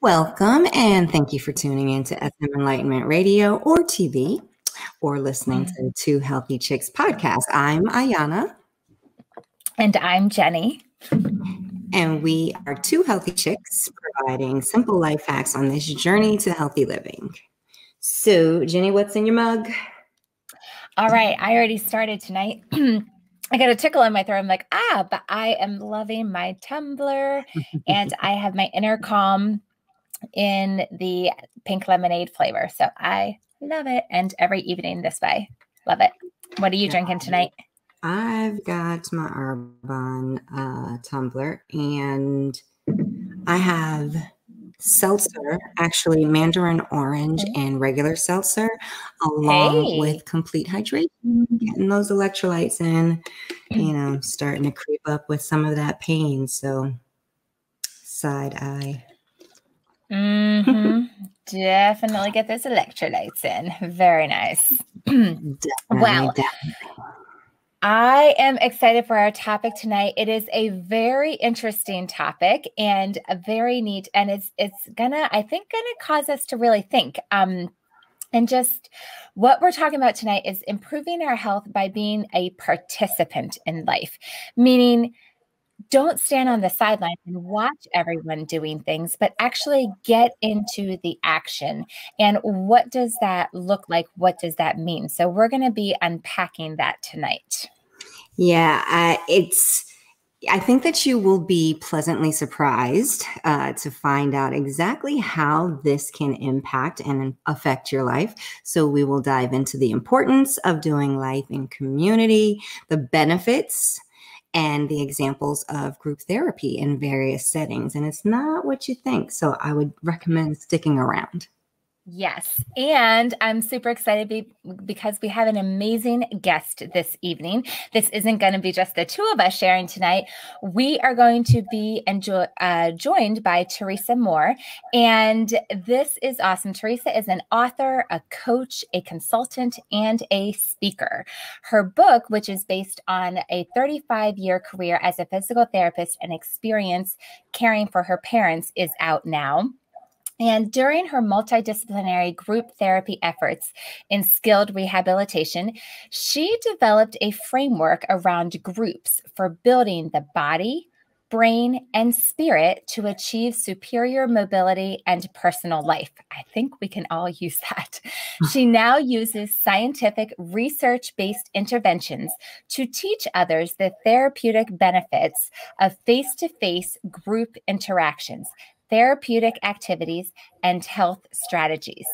Welcome, and thank you for tuning in to SM Enlightenment Radio or TV, or listening to the Two Healthy Chicks podcast. I'm Ayana. And I'm Jenny. And we are two healthy chicks providing simple life hacks on this journey to healthy living. So, Jenny, what's in your mug? All right. I already started tonight. I got a tickle in my throat. I'm like, but I am loving my tumbler. And I have my inner calm in the pink lemonade flavor. So I love it. And every evening this way. Love it. What are you drinking tonight? I've got my Arbonne tumbler, and I have seltzer, actually Mandarin orange and regular seltzer, along with complete hydration, getting those electrolytes in, starting to creep up with some of that pain. So side eye. Definitely get those electrolytes in. Very nice. Wow. I am excited for our topic tonight. It is a very interesting topic and a very neat, and it's gonna cause us to really think. And just what we're talking about tonight is improving our health by being a participant in life, meaning don't stand on the sidelines and watch everyone doing things, but actually get into the action. And what does that look like? What does that mean? So we're going to be unpacking that tonight. Yeah, I think that you will be pleasantly surprised to find out exactly how this can impact and affect your life. So we will dive into the importance of doing life in community, the benefits, and the examples of group therapy in various settings. And it's not what you think. So I would recommend sticking around. Yes. And I'm super excited because we have an amazing guest this evening. This isn't going to be just the two of us sharing tonight. We are going to be joined by Teresa Moerer. And this is awesome. Teresa is an author, a coach, a consultant, and a speaker. Her book, which is based on a 35-year career as a physical therapist and experience caring for her parents, is out now. And during her multidisciplinary group therapy efforts in skilled rehabilitation, she developed a framework around groups for building the body, brain, and spirit to achieve superior mobility and personal life. I think we can all use that. She now uses scientific, research-based interventions to teach others the therapeutic benefits of face-to-face group interactions, therapeutic activities, and health strategies.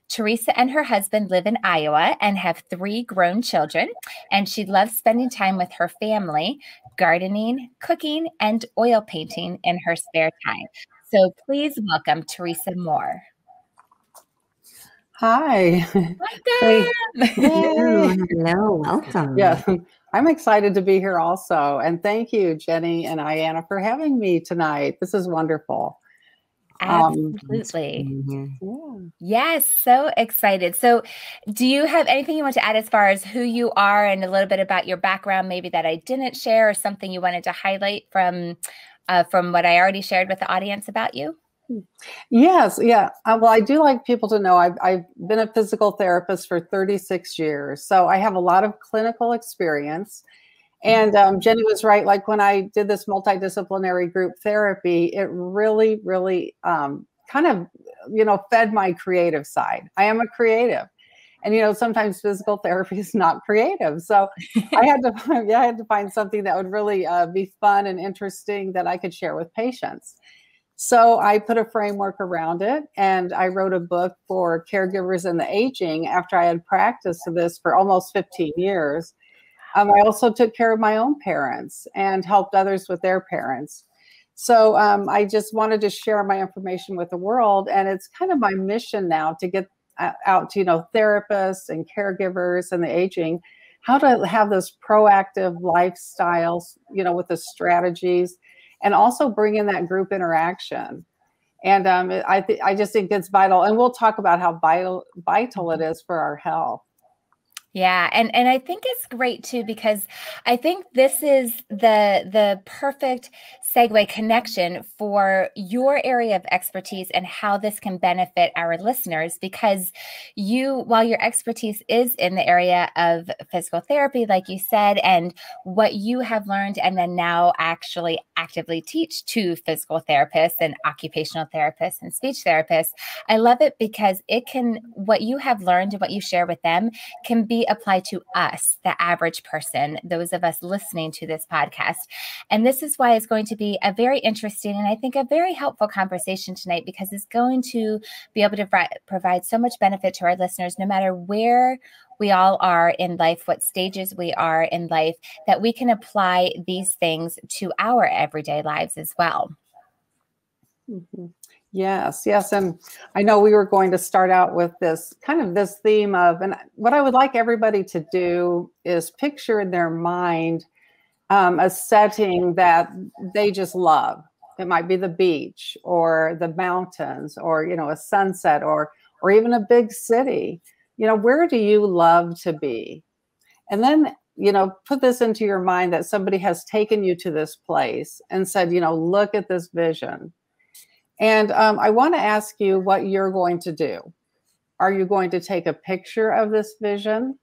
Teresa and her husband live in Iowa and have 3 grown children, and she loves spending time with her family, gardening, cooking, and oil painting in her spare time. So please welcome Teresa Moerer. Hi. Hello, welcome. Yeah, I'm excited to be here also. And thank you, Jenny and Ayana, for having me tonight. This is wonderful. Absolutely. Yes, so excited. So do you have anything you want to add as far as who you are and a little bit about your background, maybe that I didn't share, or something you wanted to highlight from what I already shared with the audience about you? Yes, yeah. Well, I do like people to know I've been a physical therapist for 36 years. So I have a lot of clinical experience. And Jenny was right. Like when I did this multidisciplinary group therapy, it really, really kind of, fed my creative side. I am a creative. And, sometimes physical therapy is not creative. So I had to find something that would really be fun and interesting that I could share with patients. So I put a framework around it, and I wrote a book for caregivers and the aging after I had practiced this for almost 15 years. I also took care of my own parents and helped others with their parents. So I just wanted to share my information with the world. And it's kind of my mission now to get out to, therapists and caregivers and the aging, how to have this proactive lifestyles, with the strategies, and also bring in that group interaction. And I just think it's vital. And we'll talk about how vital it is for our health. Yeah. And I think it's great too, because I think this is the perfect segue connection for your area of expertise and how this can benefit our listeners, because while your expertise is in the area of physical therapy, like you said, and what you have learned and then now actually actively teach to physical therapists and occupational therapists and speech therapists, I love it because what you have learned and what you share with them can be applied to us, the average person, those of us listening to this podcast. And this is why it's going to be a very interesting and I think a very helpful conversation tonight, because it's going to be able to provide so much benefit to our listeners, no matter where we all are in life, what stages we are in life, that we can apply these things to our everyday lives as well. Mm-hmm. Yes. And I know we were going to start out with this theme of, and what I would like everybody to do is picture in their mind a setting that they just love. It might be the beach or the mountains or, a sunset or even a big city. Where do you love to be? And then, put this into your mind that somebody has taken you to this place and said, look at this vision. And I want to ask you what you're going to do. Are you going to take a picture of this vision,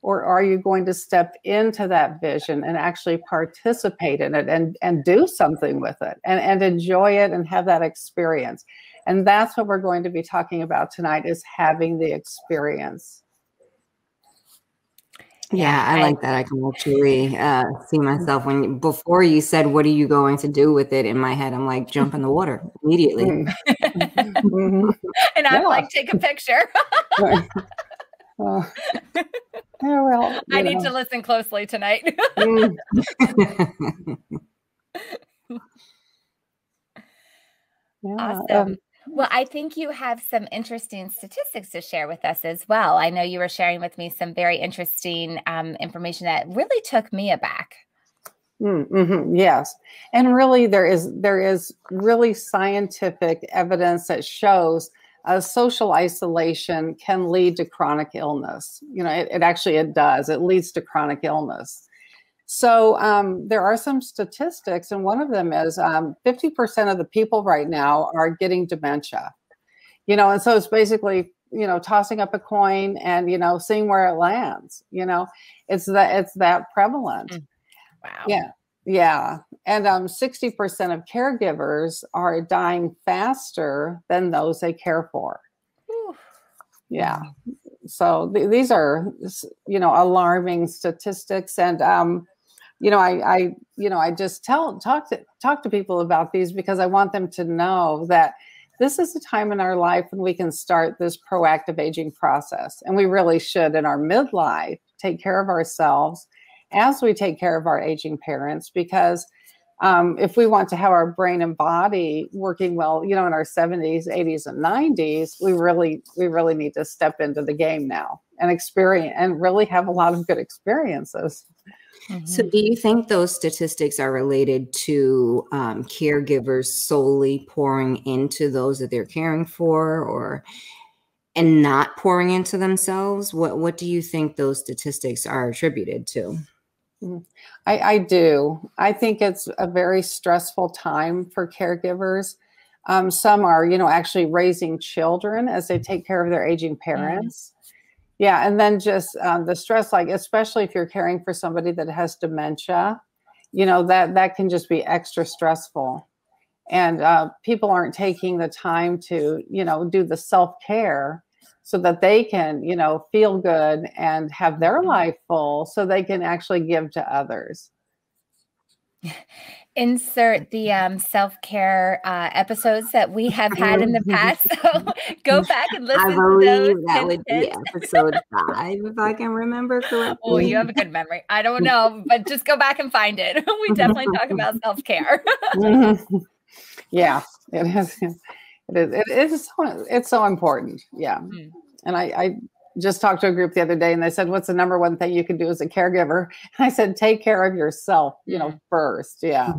or are you going to step into that vision and actually participate in it and do something with it and enjoy it and have that experience? And that's what we're going to be talking about tonight, is having the experience. Yeah, I like that. I can actually see myself before you said, what are you going to do with it? In my head, I'm like, jump in the water immediately. Mm-hmm. And I'm like, take a picture. Well, I need to listen closely tonight. Awesome. Well, I think you have some interesting statistics to share with us as well. I know you were sharing with me some very interesting information that really took me aback. Mm-hmm. Yes. And really, there is really scientific evidence that shows social isolation can lead to chronic illness. It does. It leads to chronic illness. So there are some statistics, and one of them is 50% of the people right now are getting dementia. And so it's basically, tossing up a coin and, seeing where it lands. It's that prevalent. Wow. Yeah. And 60% of caregivers are dying faster than those they care for. Ooh. Yeah. So these are, alarming statistics. And, I just talk to people about these because I want them to know that this is a time in our life when we can start this proactive aging process. And we really should, in our midlife, take care of ourselves as we take care of our aging parents, because if we want to have our brain and body working well, in our 70s, 80s, and 90s, we really need to step into the game now and experience and really have a lot of good experiences. Mm-hmm. So do you think those statistics are related to caregivers solely pouring into those that they're caring for, and not pouring into themselves? What do you think those statistics are attributed to? I do. I think it's a very stressful time for caregivers. Some are, actually raising children as they take care of their aging parents. Yeah. And then just the stress, like, especially if you're caring for somebody that has dementia, that can just be extra stressful. And people aren't taking the time to, do the self-care so that they can, feel good and have their life full so they can actually give to others. Insert the self-care episodes that we have had in the past. So go back and listen I believe to those. That would be episode 5, if I can remember correctly. Oh, you have a good memory. I don't know, but just go back and find it. We definitely talk about self-care. Yeah, it is. It's so important. Yeah. And I just talked to a group the other day and they said, what's the number one thing you can do as a caregiver? And I said, take care of yourself, first. Yeah.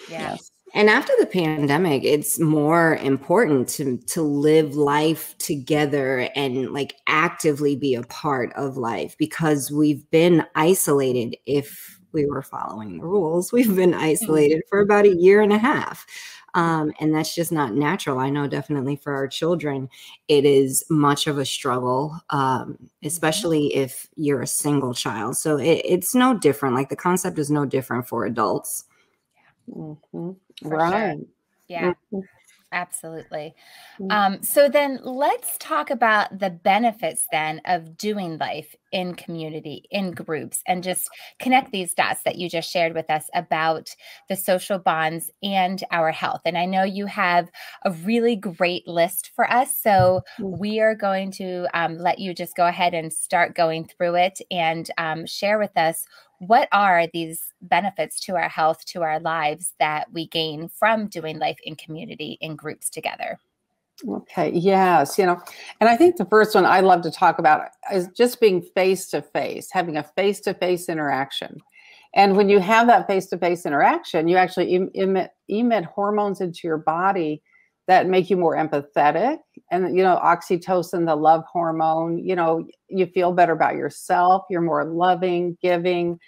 Yeah. And after the pandemic, it's more important to live life together and like actively be a part of life, because we've been isolated. If we were following the rules, we've been isolated for about a year and a half. And that's just not natural. I know definitely for our children, it is much of a struggle, especially if you're a single child. So it's no different. Like the concept is no different for adults. Mm-hmm. Right. Sure. Yeah. Mm-hmm. Absolutely. So then let's talk about the benefits then of doing life in community, in groups, and just connect these dots that you just shared with us about the social bonds and our health. And I know you have a really great list for us. So we are going to let you just go ahead and start going through it and share with us what are these benefits to our health, to our lives that we gain from doing life in community, in groups together? Okay. Yes. And I think the first one I love to talk about is just being face-to-face, having a face-to-face interaction. And when you have that face-to-face interaction, you actually emit hormones into your body that make you more empathetic. And, oxytocin, the love hormone, you feel better about yourself. You're more loving, giving.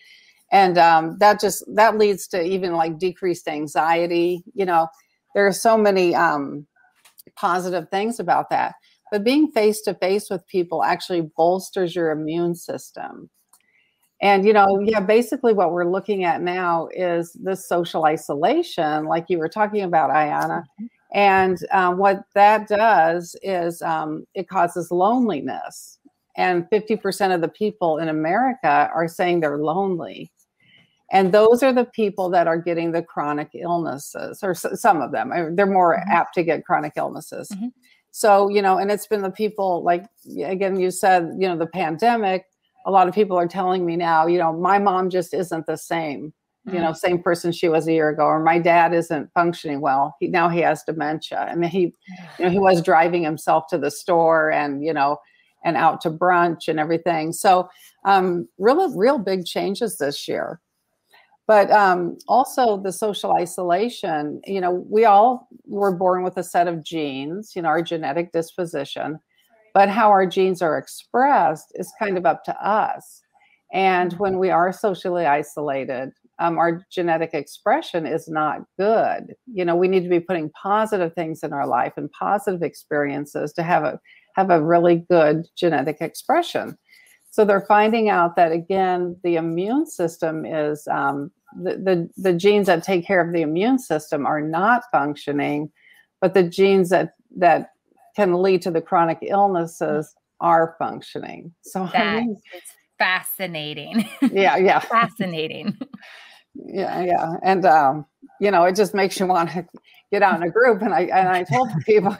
And that leads to even like decreased anxiety. There are so many positive things about that. But being face-to-face with people actually bolsters your immune system. And, basically what we're looking at now is this social isolation, like you were talking about, Ayana. And what that does is it causes loneliness. And 50% of the people in America are saying they're lonely. And those are the people that are getting the chronic illnesses, or some of them. They're more apt to get chronic illnesses. So, and it's been the people, like, again, you said, the pandemic, a lot of people are telling me now, my mom just isn't the same, same person she was a year ago, or my dad isn't functioning well. Now he has dementia. I mean, he was driving himself to the store and, and out to brunch and everything. So real big changes this year. But also the social isolation, we all were born with a set of genes, our genetic disposition, but how our genes are expressed is kind of up to us. And when we are socially isolated, our genetic expression is not good. We need to be putting positive things in our life and positive experiences to have a really good genetic expression. So they're finding out that, again, the immune system is the genes that take care of the immune system are not functioning, but the genes that can lead to the chronic illnesses are functioning. So it's fascinating. Yeah. Fascinating. Yeah. And, it just makes you want to get out in a group. And I told people,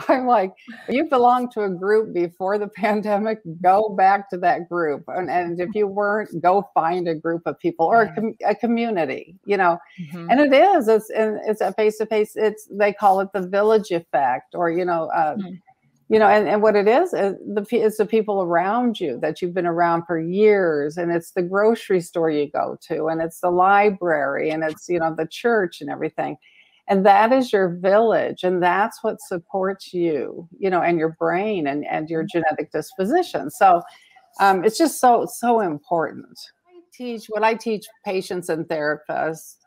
I'm like, you belong to a group before the pandemic, go back to that group. And if you weren't, go find a group of people or a community, and it's a face-to-face, they call it the village effect, or, and what it is it's the people around you that you've been around for years, and it's the grocery store you go to, and it's the library, and it's, the church and everything. And that is your village, and that's what supports you, and your brain and your genetic disposition. So it's just so important. What I teach patients and therapists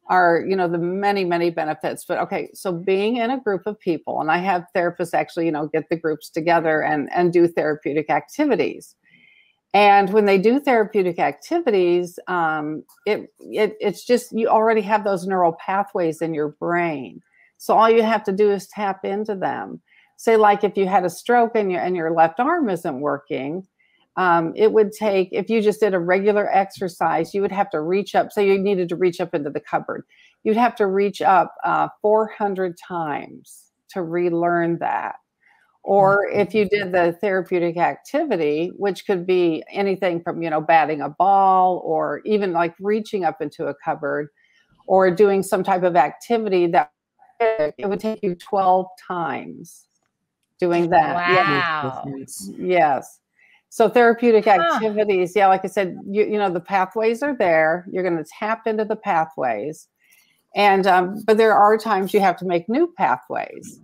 are, the many, many benefits. But okay, so being in a group of people, and I have therapists actually, get the groups together and do therapeutic activities. And when they do therapeutic activities, it's just, you already have those neural pathways in your brain. So all you have to do is tap into them. Say, like, if you had a stroke and your left arm isn't working, it would take, if you just did a regular exercise, you would have to reach up. Say you needed to reach up into the cupboard. You'd have to reach up 400 times to relearn that. Or if you did the therapeutic activity, which could be anything from, batting a ball, or even like reaching up into a cupboard, or doing some type of activity that it would take you 12 times doing that. Wow. Yes. So therapeutic activities, like I said, the pathways are there. You're going to tap into the pathways. And but there are times you have to make new pathways.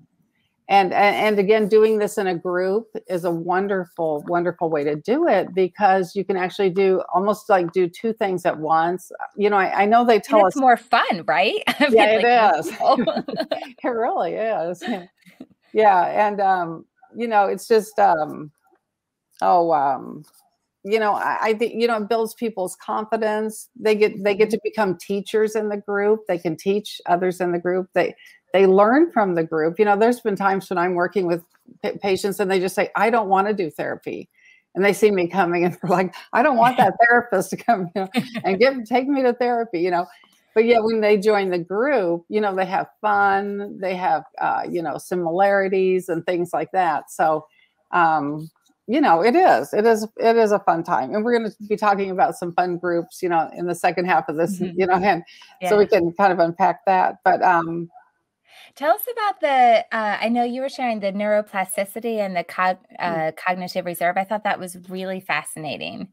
And again, doing this in a group is a wonderful, wonderful way to do it, because you can actually do two things at once. You know, I know they tell us it's more fun, right? Yeah, it is. It really is. Yeah. And, you know, it's just, you know, I think, you know, it builds people's confidence. They get to become teachers in the group. They can teach others in the group. They learn from the group. You know, there's been times when I'm working with patients and they just say, I don't want to do therapy. And they see me coming and they're like, I don't want that therapist to come, you know, and take me to therapy, you know. But yeah, when they join the group, you know, they have fun, they have, you know, similarities and things like that. So, you know, it is a fun time. And we're going to be talking about some fun groups, you know, in the second half of this, you know, and so we can kind of unpack that. But, tell us about the, I know you were sharing the neuroplasticity and the cognitive reserve. I thought that was really fascinating.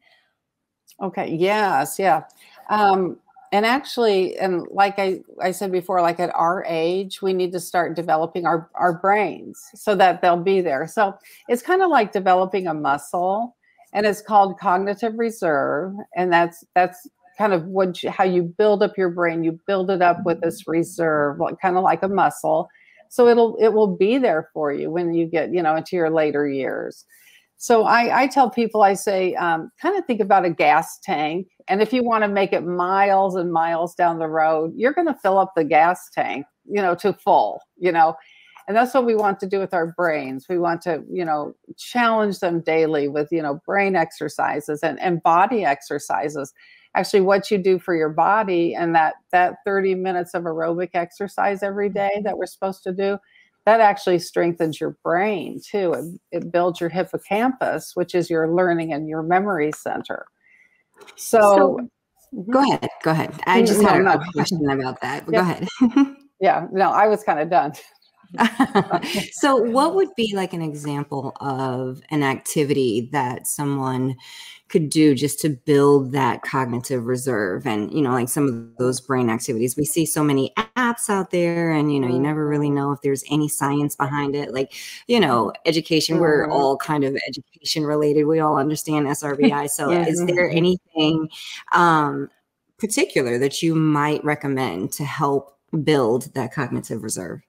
Okay. Yes. Yeah. And actually, and like I said before, like at our age, we need to start developing our brains so that they'll be there. So it's kind of like developing a muscle, and it's called cognitive reserve. And that's kind of how you build up your brain. You build it up with this reserve, kind of like a muscle. So it will be there for you when you get, you know, into your later years. So I tell people, I say, kind of think about a gas tank. And if you want to make it miles and miles down the road, you're going to fill up the gas tank, you know, to full, you know. And that's what we want to do with our brains. We want to, you know, challenge them daily with, you know, brain exercises and body exercises. Actually, what you do for your body, and that 30 minutes of aerobic exercise every day that we're supposed to do, that actually strengthens your brain too. It builds your hippocampus, which is your learning and your memory center. So go ahead. I just had a question about that, but go ahead. Yeah, no, I was kind of done. So what would be like an example of an activity that someone could do just to build that cognitive reserve? And, you know, like some of those brain activities, we see so many apps out there, and, you know, you never really know if there's any science behind it. Like, you know, education, we're all kind of education related. We all understand SRBI. So is there anything particular that you might recommend to help build that cognitive reserve?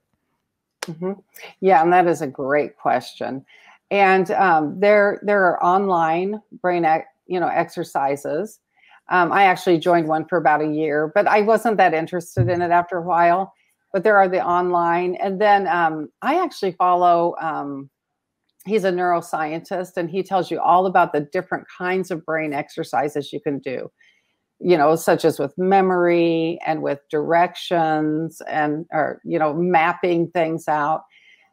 Yeah, and that is a great question. And there are online brain, you know, exercises. I actually joined one for about a year, but I wasn't that interested in it after a while. But there are the online, and then I actually follow. He's a neuroscientist, and he tells you all about the different kinds of brain exercises you can do. You know, such as with memory and with directions or, you know, mapping things out.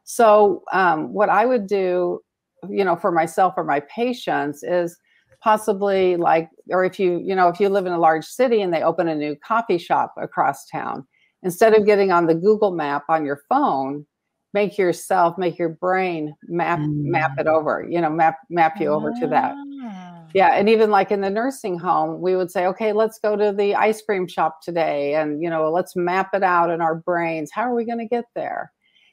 So what I would do, you know, for myself or my patients is possibly or if you live in a large city and they open a new coffee shop across town, instead of getting on the Google map on your phone, make your brain map it over, you know, map you over to that. Yeah. And even like in the nursing home, we would say, okay, let's go to the ice cream shop today. And, you know, let's map it out in our brains. How are we going to get there?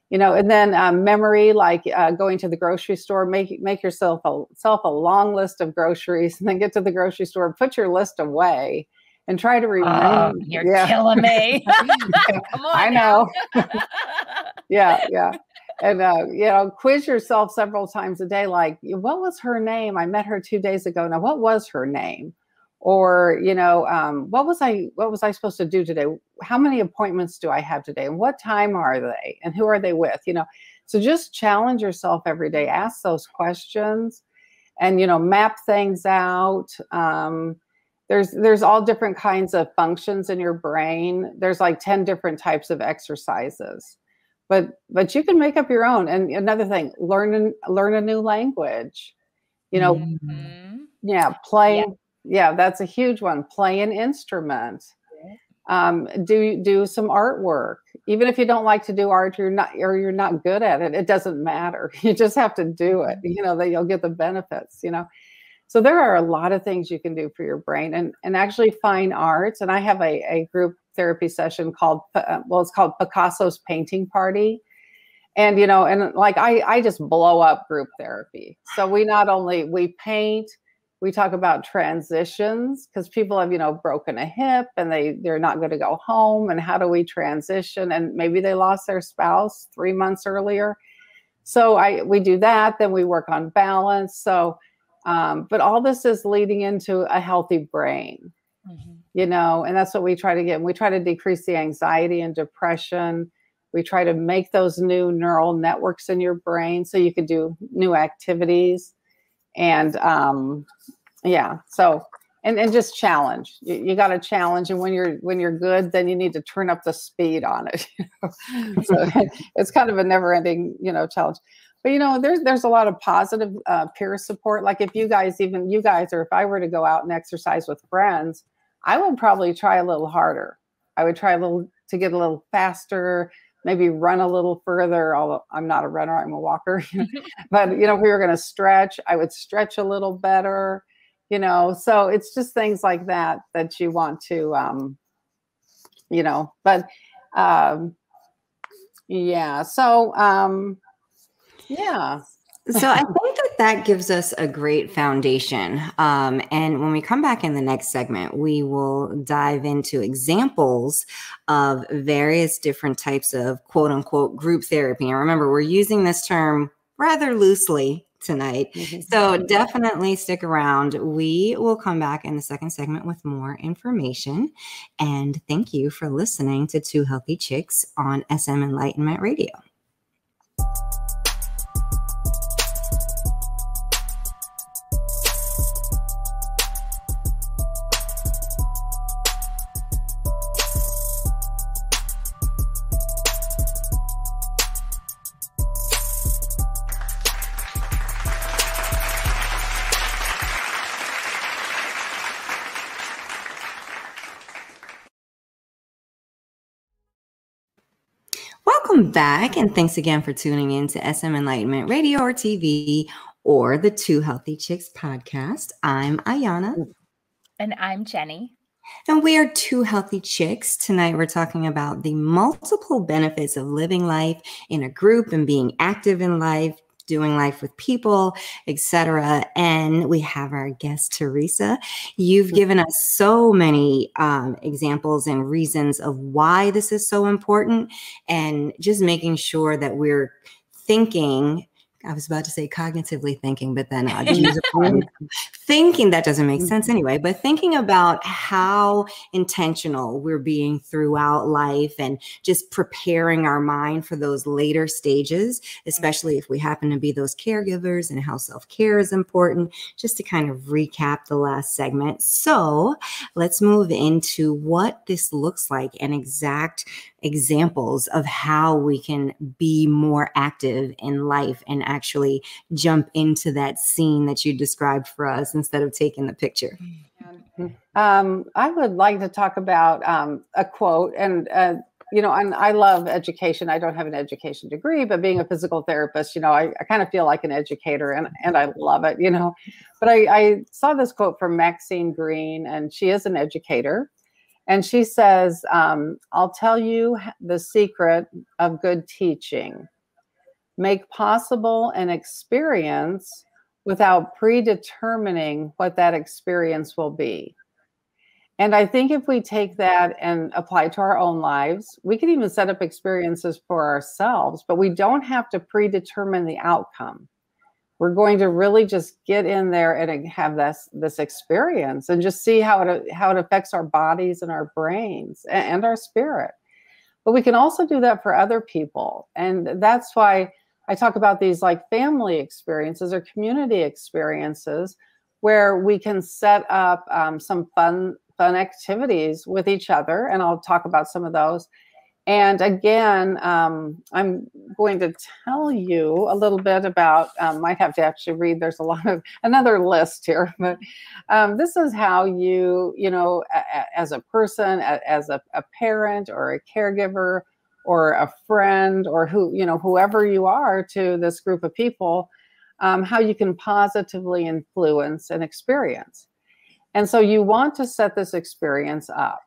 You know, and then memory, like going to the grocery store, make yourself a long list of groceries, and then get to the grocery store, put your list away and try to remember. You're killing me. Come on. I know. Yeah. And, you know, quiz yourself several times a day. Like, what was her name? I met her 2 days ago. Now, what was her name? Or, you know, what was I supposed to do today? How many appointments do I have today? And what time are they? And who are they with? You know, so just challenge yourself every day. Ask those questions and, you know, map things out. There's all different kinds of functions in your brain. There's like 10 different types of exercises. But you can make up your own. And another thing, learn a new language. You know, playing. Yeah, that's a huge one. Play an instrument. Do some artwork. Even if you don't like to do art, you're not good at it. It doesn't matter. You just have to do it. You know, that you'll get the benefits. You know, So there are a lot of things you can do for your brain, and actually fine arts. And I have a group therapy session called, it's called Picasso's Painting Party. And, and like, I just blow up group therapy. So we paint, we talk about transitions, because people have, broken a hip and they're not going to go home. And how do we transition? And maybe they lost their spouse 3 months earlier. So we do that. Then we work on balance. So, but all this is leading into a healthy brain, and that's what we try to get. We try to decrease the anxiety and depression. We try to make those new neural networks in your brain so you can do new activities. And so and just challenge. You got to challenge, and when you're good, then you need to turn up the speed on it. So it's kind of a never-ending challenge. But there's a lot of positive peer support. Like if you guys, or if I were to go out and exercise with friends, I would probably try a little harder. I would try to get a little faster, maybe run a little further, although I'm not a runner, I'm a walker. But, if we were going to stretch, I would stretch a little better, so it's just things like that you want to, but yeah. So, yeah. So I think that gives us a great foundation. And when we come back in the next segment, we will dive into examples of various different types of quote unquote group therapy. And remember, we're using this term rather loosely tonight. So definitely stick around. We will come back in the second segment with more information. And thank you for listening to Two Healthy Chicks on SM Enlightenment Radio. Welcome back, and thanks again for tuning in to SM Enlightenment Radio or TV or the Two Healthy Chicks podcast. I'm Ayana. And I'm Jenny. And we are Two Healthy Chicks. Tonight we're talking about the multiple benefits of living life in a group and being active in life, doing life with people, etc. And we have our guest, Teresa. You've given us so many examples and reasons of why this is so important, and just making sure that we're thinking. I was about to say cognitively thinking, but then thinking, that doesn't make sense anyway, but thinking about how intentional we're being throughout life and just preparing our mind for those later stages, especially if we happen to be those caregivers, and how self-care is important, just to kind of recap the last segment. So let's move into what this looks like and exact examples of how we can be more active in life and actually jump into that scene that you described for us instead of taking the picture. I would like to talk about a quote, and and I love education. I don't have an education degree, but being a physical therapist, I kind of feel like an educator, and I love it, But I saw this quote from Maxine Green, and she is an educator. And she says, I'll tell you the secret of good teaching. Make possible an experience without predetermining what that experience will be. And I think if we take that and apply it to our own lives, we can even set up experiences for ourselves, but we don't have to predetermine the outcome. We're going to really just get in there and have this experience and just see how it affects our bodies and our brains and our spirit. But we can also do that for other people. And that's why I talk about these like family experiences or community experiences where we can set up some fun activities with each other. And I'll talk about some of those. And again, I'm going to tell you a little bit about, might have to actually read, there's another list here, but this is how you as a person, as a parent or a caregiver or a friend or whoever you are to this group of people, how you can positively influence an experience. And so you want to set this experience up.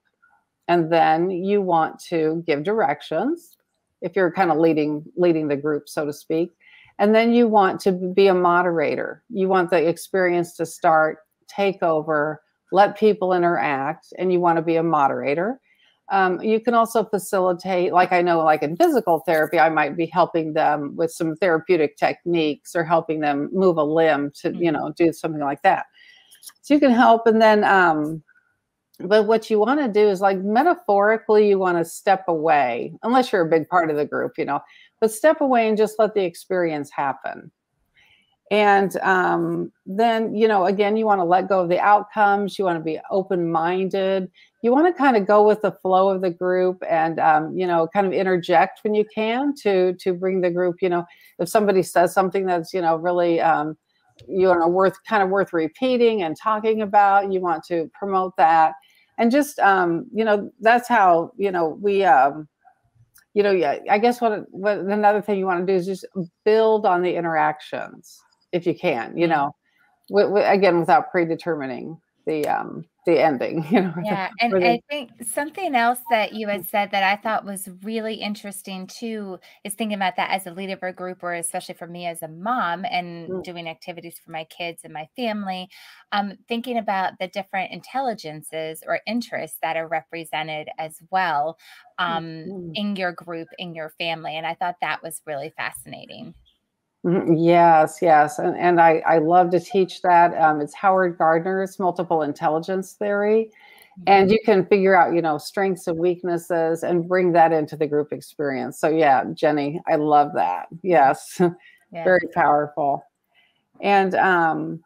And then you want to give directions if you're kind of leading the group, so to speak. And then you want to be a moderator. You want the experience to start, take over, let people interact, and you want to be a moderator. You can also facilitate, like I know, like in physical therapy, I might be helping them with some therapeutic techniques or helping them move a limb to, do something like that. So you can help. And then, but what you want to do is, like, metaphorically, you want to step away, unless you're a big part of the group, but step away and just let the experience happen. And then, again, you want to let go of the outcomes. You want to be open-minded. You want to kind of go with the flow of the group and, kind of interject when you can to bring the group, if somebody says something that's, really, worth repeating and talking about, you want to promote that. And just, that's how, we, I guess what another thing you want to do is just build on the interactions if you can, again, without predetermining the ending. Yeah. And I think something else that you had said that I thought was really interesting too is thinking about that as a leader of a group, or especially for me as a mom and doing activities for my kids and my family, thinking about the different intelligences or interests that are represented as well in your group, in your family. And I thought that was really fascinating. Yes. And I love to teach that. It's Howard Gardner's multiple intelligence theory. And you can figure out, strengths and weaknesses and bring that into the group experience. So yeah, Jenny, I love that. Yes. Yeah. Very powerful. And and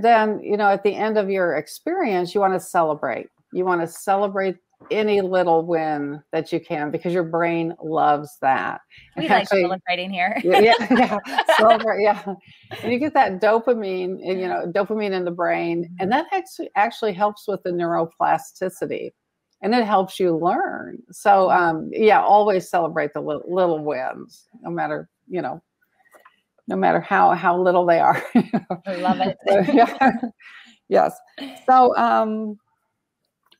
then, at the end of your experience, you want to celebrate. You want to celebrate any little win that you can, because your brain loves that. We like celebrating here. Celebrate, and you get that dopamine, dopamine in the brain, and that actually helps with the neuroplasticity, and it helps you learn. So always celebrate the little wins, no matter how little they are. I love it. Yes. So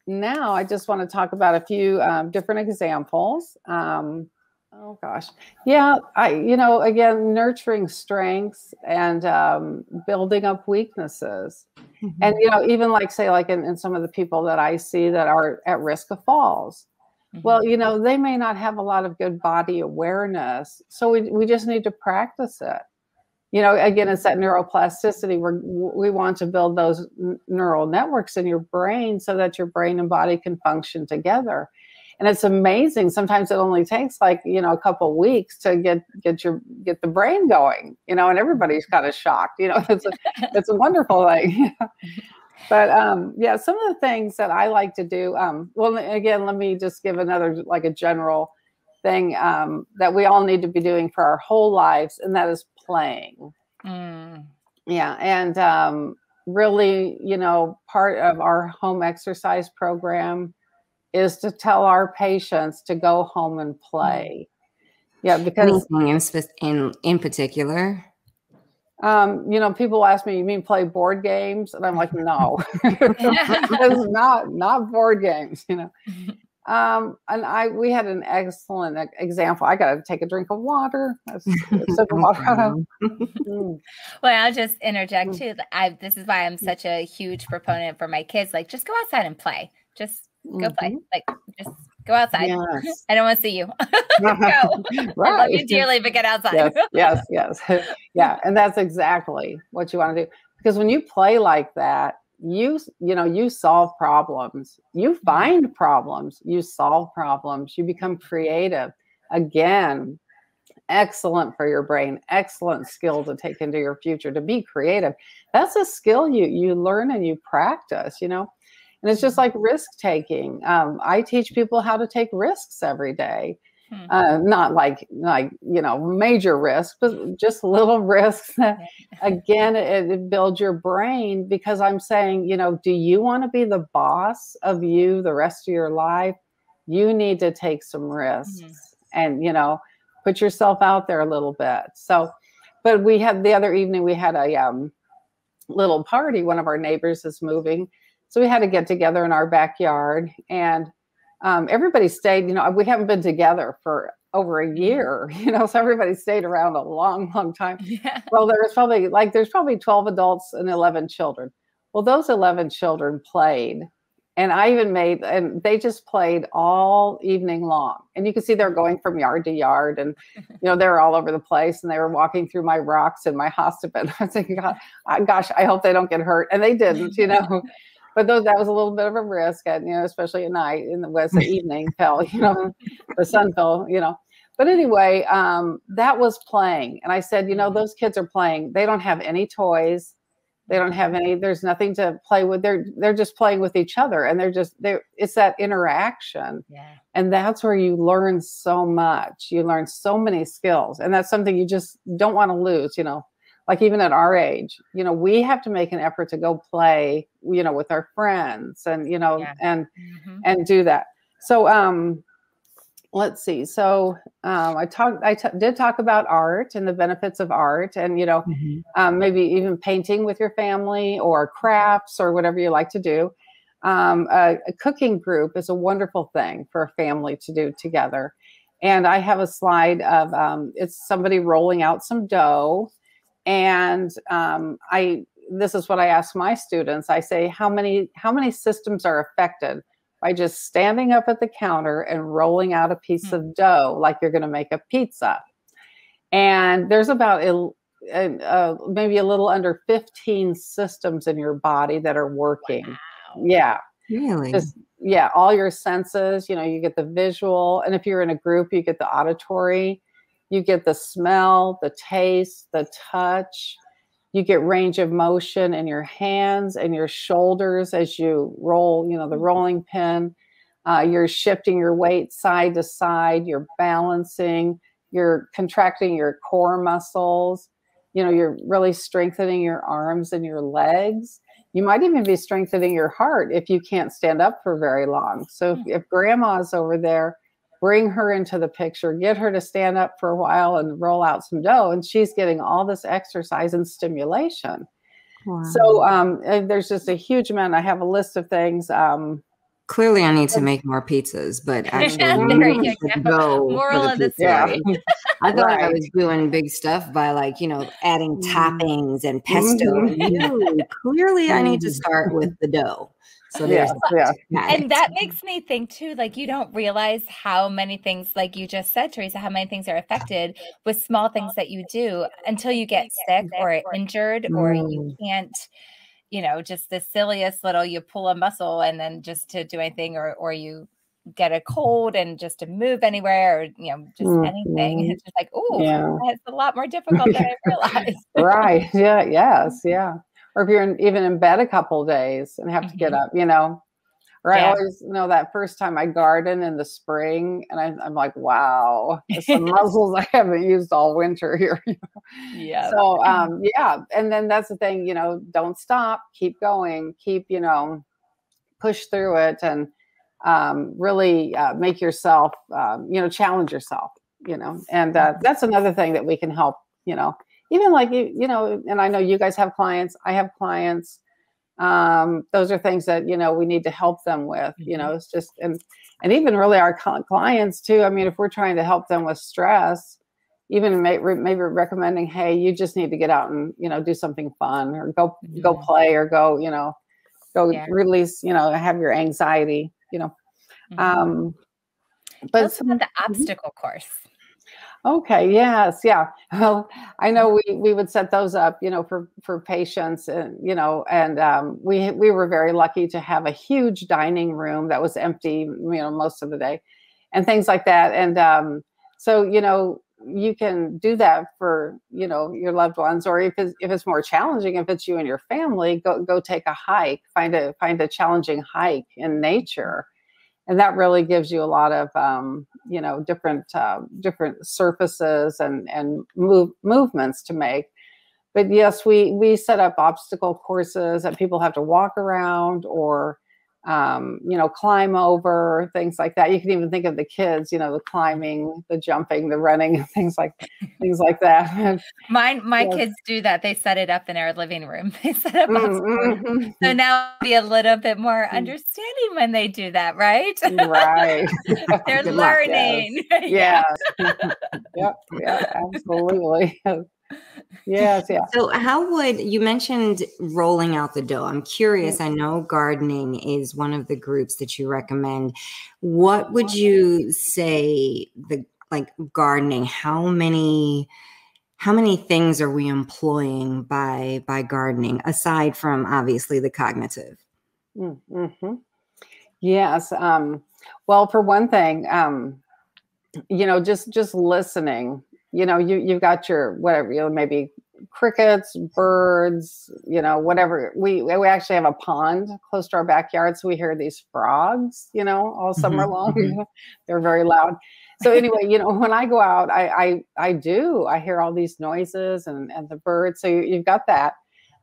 now I just want to talk about a few different examples. Oh gosh. Yeah. Again, nurturing strengths and building up weaknesses. And, even in some of the people that I see that are at risk of falls, well, they may not have a lot of good body awareness. So we just need to practice it. Again, it's that neuroplasticity where we want to build those neural networks in your brain so that your brain and body can function together. And it's amazing. Sometimes it only takes a couple of weeks to get the brain going, and everybody's kind of shocked, it's a wonderful thing. But some of the things that I like to do, well, again, let me just give another, a general thing that we all need to be doing for our whole lives, and that is playing. Yeah. And really, part of our home exercise program is to tell our patients to go home and play. Yeah, because in particular, people ask me, you mean play board games? And I'm like, no, it's not board games, And we had an excellent example. I got to take a drink of water. Well, I'll just interject too. This is why I'm such a huge proponent for my kids. Just go outside and play. Just go play. Just go outside. Yes. I don't want to see you. Go. Right. I love you dearly, but get outside. Yes. Yeah. And that's exactly what you want to do. Because when you play like that, you solve problems, you find problems, you solve problems, you become creative. Again, excellent for your brain, excellent skill to take into your future, to be creative. That's a skill you learn and you practice, and it's just like risk taking. I teach people how to take risks every day. Not like major risks, but just little risks. Again, it builds your brain, because I'm saying, do you want to be the boss of you the rest of your life? You need to take some risks and, put yourself out there a little bit. So but we had the other evening, we had a little party. One of our neighbors is moving. So we had to get together in our backyard, and everybody stayed. We haven't been together for over a year, so everybody stayed around a long, long time. Yeah. Well, there's probably 12 adults and 11 children. Well, those 11 children played, and and they just played all evening long. And you can see they're going from yard to yard, and, they're all over the place, and they were walking through my rocks and my hosta bed. I was thinking, gosh, I hope they don't get hurt. And they didn't, but that was a little bit of a risk, and, especially at night the evening fell, the sun fell, But anyway, that was playing. And I said, those kids are playing. They don't have any toys. They don't have there's nothing to play with. They're just playing with each other. And it's that interaction. Yeah. And that's where you learn so much. You learn so many skills. And that's something you just don't want to lose, like even at our age, we have to make an effort to go play, with our friends and, and do that. So, let's see. So I did talk about art and the benefits of art, and maybe even painting with your family or crafts or whatever you like to do. A cooking group is a wonderful thing for a family to do together. And I have a slide of it's somebody rolling out some dough, and this is what I ask my students. I say, how many systems are affected by just standing up at the counter and rolling out a piece of dough like you're going to make a pizza? And there's about maybe a little under 15 systems in your body that are working. Wow. Yeah. Really? All your senses, you get the visual. And if you're in a group, you get the auditory, you get the smell, the taste, the touch. You get range of motion in your hands and your shoulders as you roll, the rolling pin. You're shifting your weight side to side. You're balancing. You're contracting your core muscles. You're really strengthening your arms and your legs. You might even be strengthening your heart if you can't stand up for very long. So if grandma's over there, bring her into the picture, get her to stand up for a while and roll out some dough. And she's getting all this exercise and stimulation. Wow. So there's just a huge amount. I have a list of things. Clearly, I need to make more pizzas, but actually, moral of the story. Yeah. I thought I was doing big stuff by adding toppings and pesto. Clearly, I need to start with the dough. So and that makes me think too, you don't realize how many things, like you just said, Teresa, how many things are affected with small things that you do until you get sick or injured or you can't, just the silliest little, you pull a muscle and then just to do anything or you get a cold and just to move anywhere or, just anything. It's just it's a lot more difficult than I realized. Right. Yeah. Yes. Yeah. Or if you're even in bed a couple of days and have to get up, or I always know that first time I garden in the spring and I'm like, wow, some muscles I haven't used all winter here. Yeah. So, and then that's the thing, don't stop, keep going, keep, push through it and really make yourself, challenge yourself, and that's another thing that we can help, even and I know you guys have clients, I have clients. Those are things that, we need to help them with, it's just, and even really our clients too. I mean, if we're trying to help them with stress, even maybe recommending, hey, you just need to get out and, do something fun or go play or go release, have your anxiety, but some of the obstacle course. Okay. Yes. Yeah. Well, I know we would set those up, for patients and, we were very lucky to have a huge dining room that was empty, most of the day and things like that. And, so, you can do that for, your loved ones, or if it's more challenging, if it's you and your family, go take a hike, find a challenging hike in nature. And that really gives you a lot of, different surfaces and movements to make. But yes, we set up obstacle courses that people have to walk around or climb over, things like that. You can even think of the kids, the climbing, the jumping, the running, things like that. My kids do that. They set it up in our living room. They set up obstacles. So now I'll be a little bit more understanding when they do that, right? Right. They're learning. Yes. Yep. Yeah, absolutely. Yes, yeah. So you mentioned rolling out the dough. I'm curious. I know gardening is one of the groups that you recommend. What would you say gardening, how many things are we employing by gardening aside from obviously the cognitive? Mm-hmm. Yes. Well, for one thing, just listening. You've got your whatever, maybe crickets, birds, whatever. We actually have a pond close to our backyard, so we hear these frogs, all summer long. They're very loud. So anyway, when I go out, I hear all these noises and the birds. So you've got that.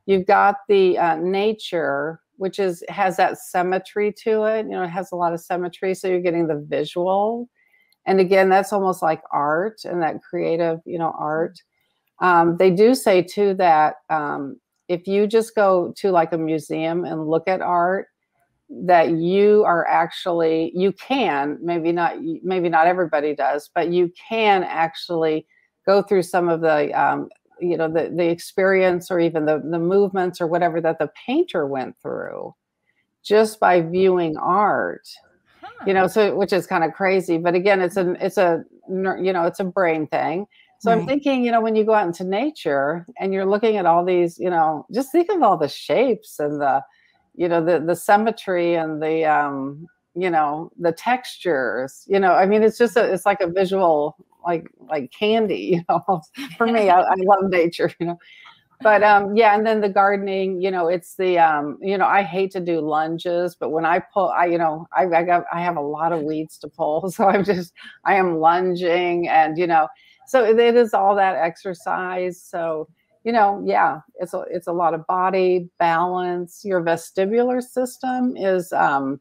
You've got the nature, which has that symmetry to it. It has a lot of symmetry. So you're getting the visual. And again, that's almost like art and that creative, art. They do say too that if you just go to like a museum and look at art, that you can, maybe not everybody does, but you can actually go through some of the, the experience or even the movements or whatever that the painter went through just by viewing art. So which is kind of crazy, but again, it's a brain thing. So I'm thinking, when you go out into nature and you're looking at all these, just think of all the shapes and the symmetry and the textures, it's like a visual, like candy, for me, I love nature, But and then the gardening, it's the I hate to do lunges, but when I pull, I have a lot of weeds to pull, so I am lunging, and so it is all that exercise. So it's a lot of body balance. Your vestibular system is and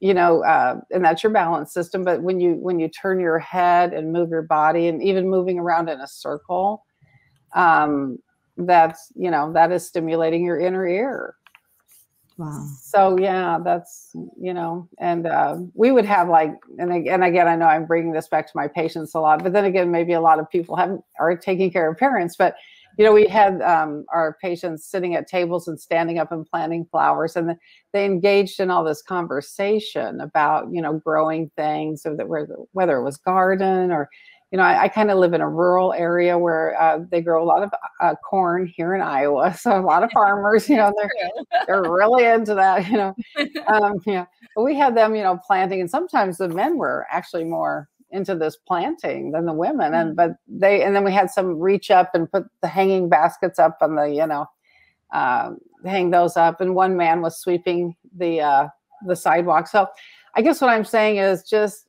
that's your balance system. But when you turn your head and move your body, and even moving around in a circle, that is stimulating your inner ear. Wow. So that's, and we would have and again, I know I'm bringing this back to my patients a lot, but then again, maybe a lot of people are taking care of parents, but we had our patients sitting at tables and standing up and planting flowers, and they engaged in all this conversation about, growing things, or whether it was garden or, I kind of live in a rural area where they grow a lot of corn here in Iowa. So a lot of farmers, they're really into that, But we had them, planting, and sometimes the men were actually more into this planting than the women. And then we had some reach up and put the hanging baskets up on the, hang those up. And one man was sweeping the sidewalk. So I guess what I'm saying is just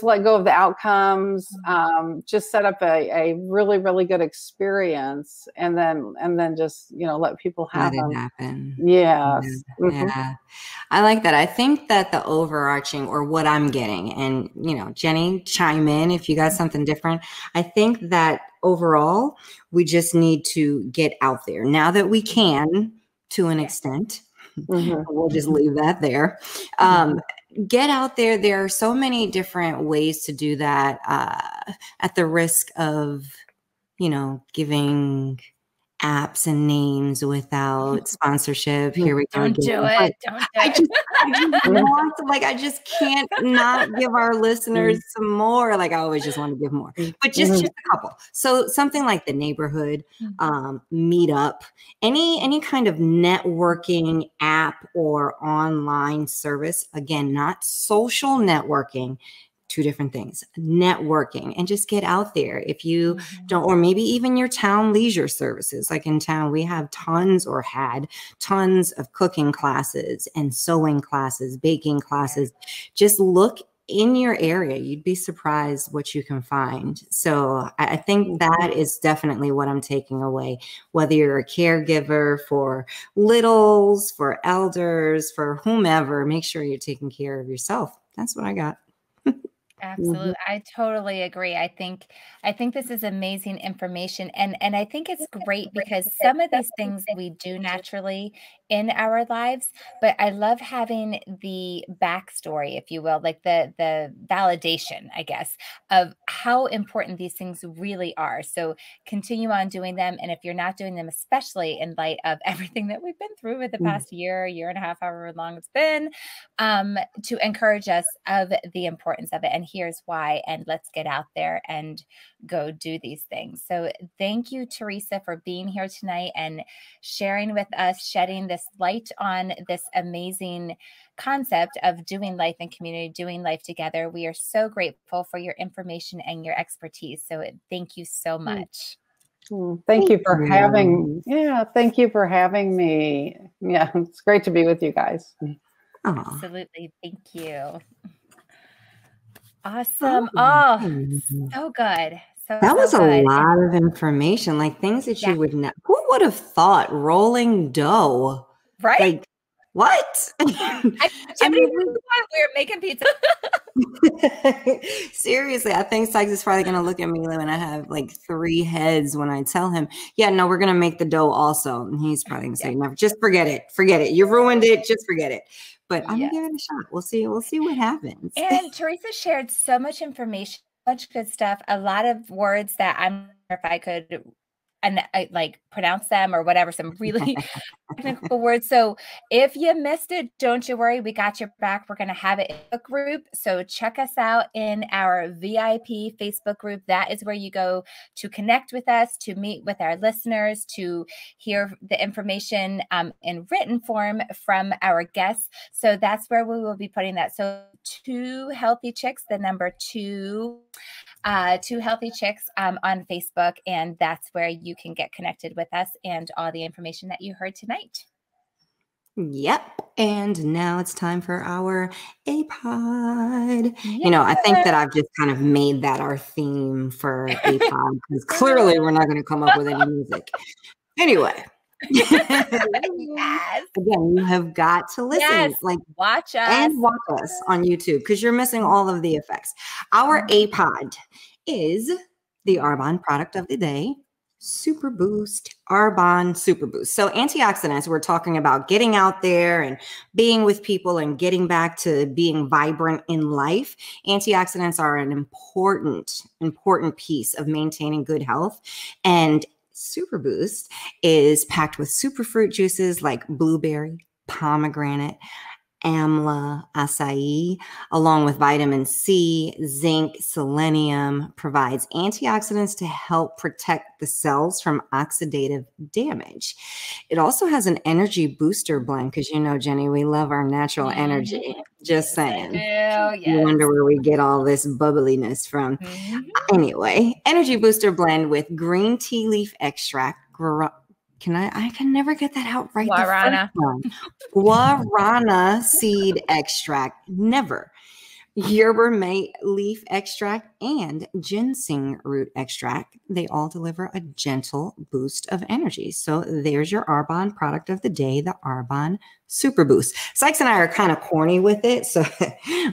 let go of the outcomes, just set up a really, really good experience, and then just, let people have let it them. happen. Yes. Yeah. Yeah. I like that. I think that the overarching, or what I'm getting, and, Jenny, chime in if you got something different. I think that overall, we just need to get out there now that we can, to an extent. We'll just leave that there. Get out there. There are so many different ways to do that, at the risk of, giving apps and names without sponsorship. Here we go. Don't do it. I just can't not give our listeners some more. I always just want to give more, but just a couple. So something like the neighborhood meetup, any kind of networking app or online service. Again, not social networking. Two different things, networking, and just get out there. If you don't, or maybe even your town leisure services, like in town, we have had tons of cooking classes and sewing classes, baking classes. Just look in your area. You'd be surprised what you can find. So I think that is definitely what I'm taking away. Whether you're a caregiver for littles, for elders, for whomever, make sure you're taking care of yourself. That's what I got. Absolutely. I totally agree. I think this is amazing information. And I think it's great because some of these things we do naturally in our lives, but I love having the backstory, if you will, like the validation, I guess, of how important these things really are. So continue on doing them. And if you're not doing them, especially in light of everything that we've been through with the past year and a half, however long it's been, to encourage us of the importance of it. And here's why, and let's get out there and go do these things. So thank you, Teresa, for being here tonight and sharing with us, shedding this light on this amazing concept of doing life in community, doing life together. We are so grateful for your information and your expertise. So thank you so much. Thank you for having, thank you for having me. Yeah, it's great to be with you guys. Absolutely. Thank you. Awesome. Oh, so good. That was a lot of information, like things that you would know. Who would have thought rolling dough? Right? Like, what? I mean, we were making pizza. Seriously, I think Sykes is probably going to look at me when I have like 3 heads when I tell him, yeah, no, we're going to make the dough also. And he's probably going to say, never, just forget it. Forget it. You ruined it. Just forget it. But I'm going to give it a shot. We'll see what happens. And Teresa shared so much information, much good stuff, a lot of words that I'm not sure if I could and I like pronounce them or whatever, some really technical words. So if you missed it, don't you worry. We got your back. We're going to have it in a group. So check us out in our VIP Facebook group. That is where you go to connect with us, to meet with our listeners, to hear the information in written form from our guests. So that's where we will be putting that. So 2 Healthy Chicks, the number 2 Healthy Chicks on Facebook, and that's where you can get connected with us and all the information that you heard tonight. Yep. And now it's time for our APOD. Yeah. I think that I've just kind of made that our theme for APOD because clearly we're not going to come up with any music. Anyway. Yes. Again, you have got to listen, watch us and watch us on YouTube because you're missing all of the effects. Our APOD is the Arbonne product of the day, Super Boost, Arbonne Super Boost. So antioxidants, we're talking about getting out there and being with people and getting back to being vibrant in life. Antioxidants are an important piece of maintaining good health. And Super Boost is packed with superfruit juices like blueberry, pomegranate, amla, acai, along with vitamin C, zinc, selenium, provides antioxidants to help protect the cells from oxidative damage. It also has an energy booster blend because, Jenny, we love our natural energy. Just saying. You wonder where we get all this bubbliness from. Anyway, energy booster blend with green tea leaf extract. I can never get that out right. Guarana. Guarana seed extract. Never. Yerba mate leaf extract and ginseng root extract. They all deliver a gentle boost of energy. So there's your Arbonne product of the day, the Arbonne Super Boost. Sykes and I are kind of corny with it. So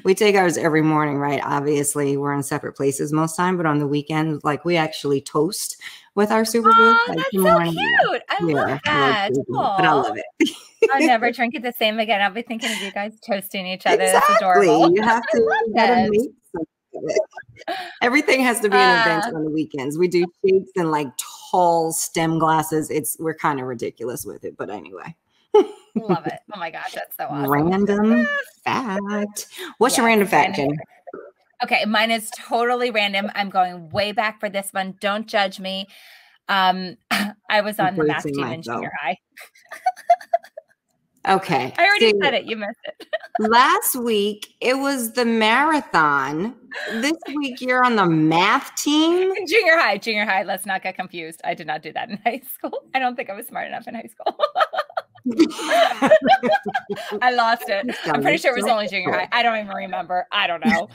we take ours every morning, right? Obviously, we're in separate places most time, but on the weekend, we actually toast with our Super Boost. That's so cute. I love that. But I love it. I'll never drink it the same again. I'll be thinking of you guys toasting each other. Exactly. That's adorable. You have to make something of it. Everything has to be an event on the weekends. We do shakes in tall stem glasses. We're kind of ridiculous with it, but anyway. Love it. Oh my gosh, that's so awesome. Random fact. What's your random fact, Jenny? Okay, mine is totally random. I'm going way back for this one. Don't judge me. I was on the math team in junior high. Okay. I already said it. You missed it. Last week, it was the marathon. This week, you're on the math team? Junior high. Let's not get confused. I did not do that in high school. I don't think I was smart enough in high school. I lost it. I'm pretty sure it was only junior high. I don't even remember. I don't know.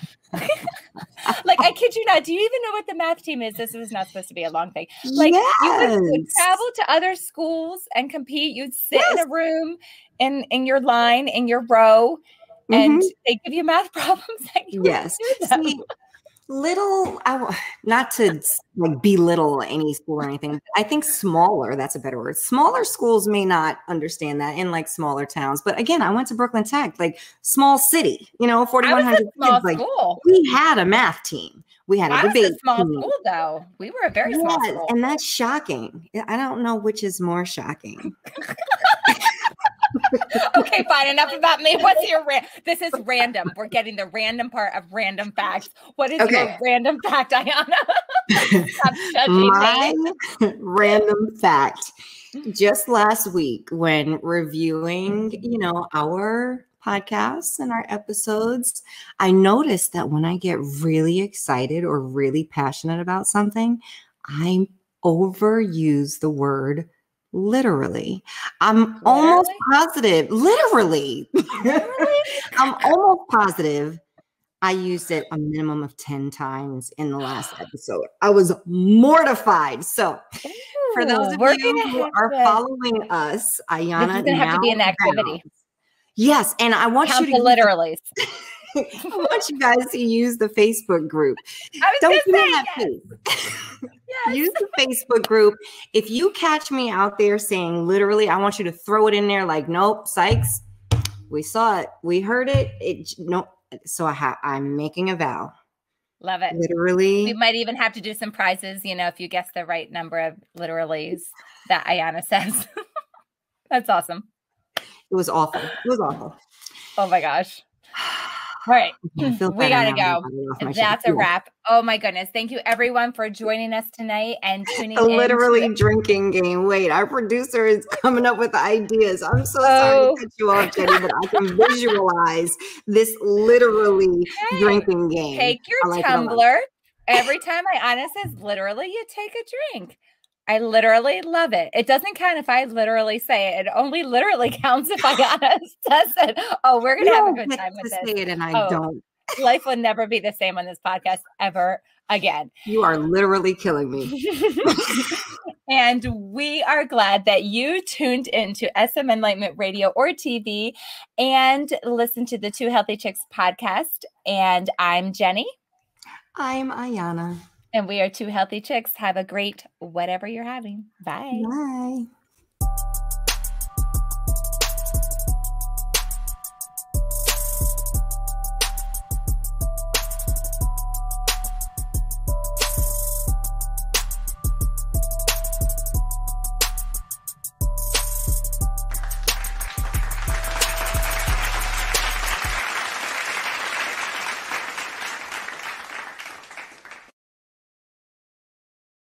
Like, I kid you not. Do you even know what the math team is? This was not supposed to be a long thing. Like, you would travel to other schools and compete. You'd sit in a room in your line, in your row, and they give you math problems. And you would do them. See, not to like belittle any school or anything, but I think smaller, that's a better word. Smaller schools may not understand that in like smaller towns. But again, I went to Brooklyn Tech, like small city, 4,100 kids. Like, we had a math team. We had a debate team. Small school though. We were a very small school. And that's shocking. I don't know which is more shocking. Okay, fine. Enough about me. What's your this is random. We're getting the random part of random facts. What is your random fact, Ayana? Stop judging My random fact. Just last week, when reviewing, our podcasts and our episodes, I noticed that when I get really excited or really passionate about something, I overuse the word literally. I'm almost positive. Literally. I'm almost positive I used it a minimum of 10 times in the last episode. I was mortified. So for those of you who are following us, Ayana, this is going to have to be an activity. Yes. And I want Count you to literally. I want you guys to use the Facebook group. Don't do that, please. Use the Facebook group. If you catch me out there saying literally, I want you to throw it in there like, nope, Sykes, we saw it. We heard it. Nope. So I'm making a vow. Love it. Literally. We might even have to do some prizes, if you guess the right number of literallys that Ayana says. That's awesome. It was awful. It was awful. Oh my gosh. All right. We got to go. That's a wrap. Oh my goodness. Thank you everyone for joining us tonight and tuning in. Literally drinking game. Wait, our producer is coming up with ideas. I'm so sorry to cut you off, Jenny, but I can visualize this literally drinking game. Take your tumbler. Every time Ayana says literally, you take a drink. I literally love it. It doesn't count if I literally say it. It only literally counts if Ayana says it. Oh, we're going to have a good time with this. Say it and I don't. Life will never be the same on this podcast ever again. You are literally killing me. And we are glad that you tuned into SM Enlightenment Radio or TV and listened to the Two Healthy Chicks podcast. And I'm Jenny. I'm Ayana. And we are Two Healthy Chicks. Have a great whatever you're having. Bye. Bye.